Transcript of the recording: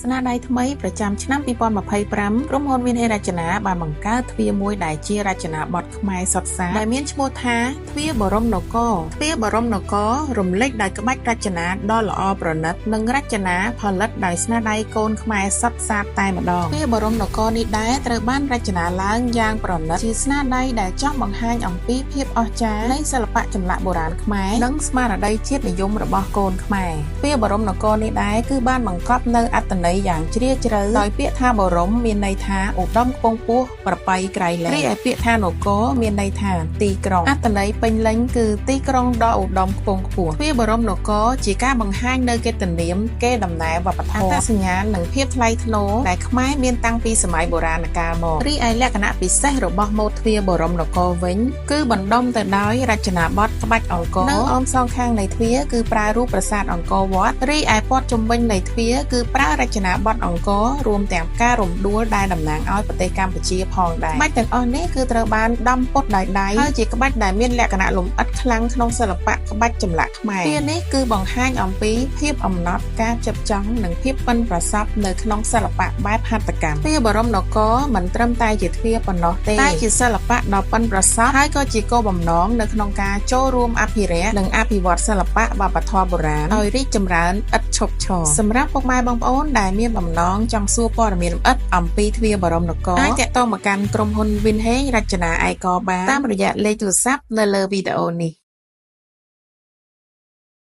ស្នាដៃថ្មីប្រចាំឆ្នាំ2025ក្រុមហ៊ុនមានហេរចនាបានបង្កើតទ្វារមួយដែលជារចនាបថខ្មែរសុទ្ធសាធដែលមានឈ្មោះថាទ្វារបរមនគរទ្វារបរមនគររំលេចដោយក្បាច់រចនាដ៏ល្អប្រណិតនិងរចនាផលិតដោយស្នាដៃកូនខ្មែរសុទ្ធសាធតែម្ដងទ្វារបរមនគរនេះដែរត្រូវបានរចនាឡើងយ៉ាងប្រណិតជាស្នាដៃដែលចង់បង្ហាញអំពីភាពអស្ចារ្យនៃសិល្បៈចម្លាក់បុរាណខ្មែរនិងស្មារតីជាតិនិយមរបស់កូនខ្មែរទ្វារបរមនគរនេះដែរគឺបានបង្កប់នៅអត្ថន័យយ៉ាងជ្រាលជ្រៅដោយពាក្យថាបរមមានន័យថាឧត្តមខ្ពង់ខ្ពស់ប្រពៃក្រៃលែងរីឯពាក្យថានគរមានន័យថាទីក្រុងអត្ថន័យពេញលេញគឺទីក្រុងដ៏ឧត្តមខ្ពង់ខ្ពស់ទ្វារបរមនគរជាការបង្ហាញនៅកិត្តិនាមកេរដំណែលវប្បធម៌អត្តសញ្ញាណនិងភាពថ្លៃថ្នូរដែលខ្មែរមានតាំងពីសម័យបុរាណកាលមករីឯលក្ខណៈពិសេសរបស់ម៉ូដទ្វារបរមនគរវិញគឺបណ្ដុំទៅដោយរចនាបថក្បាច់អង្គរនៅអមសងខាងនៃទ្វារគឺប្រើរូបប្រាសាទអង្គរវត្តរីឯព័ទ្ធជុំវិញនៃទ្វារគឺប្រើរចនាបថអង្គររួមទាំងការរំដួលដែលតំណាងឲ្យប្រទេសកម្ពុជាផងដែរក្បាច់ទាំងអស់នេះគឺត្រូវបានដំពុតដោយដៃហើយជាក្បាច់ដែលមានលក្ខណៈលម្អិតខ្លាំងក្នុងសិល្បៈក្បាច់ចម្លាក់ខ្មែរទ្វារនេះគឺបង្ហាញអំពីភាពអំណត់ការចាប់ចង់និងភាពប៉ិនប្រសប់នៅក្នុងសិល្បៈបែបហត្ថកម្មទ្វារបរមនគរមិនត្រឹមតែជាទ្វារប៉ុណ្ណោះទេតែជាសិល្បៈដ៏ប៉ិនប្រសប់ហើយក៏ជាគោលបំណងនៅក្នុងការចូលរួមអភិរក្សនិងអភិវឌ្ឍសិល្បៈវប្បធម៌បុរាណឲ្យរីកចម្រើនឥតឈប់ឈរសម្រាប់ពុកម៉ែបងប្អូនដែលមានបំណងចង់សួរព័ត៌មានលម្អិតអំពីទ្វារបរមនគរអាចទាក់ទងមកកាន់ក្រុមហ៊ុន Vinheng រចនាឯកបានតាមរយៈលេខទូរស័ព្ទនៅលើវីដេអូនេះ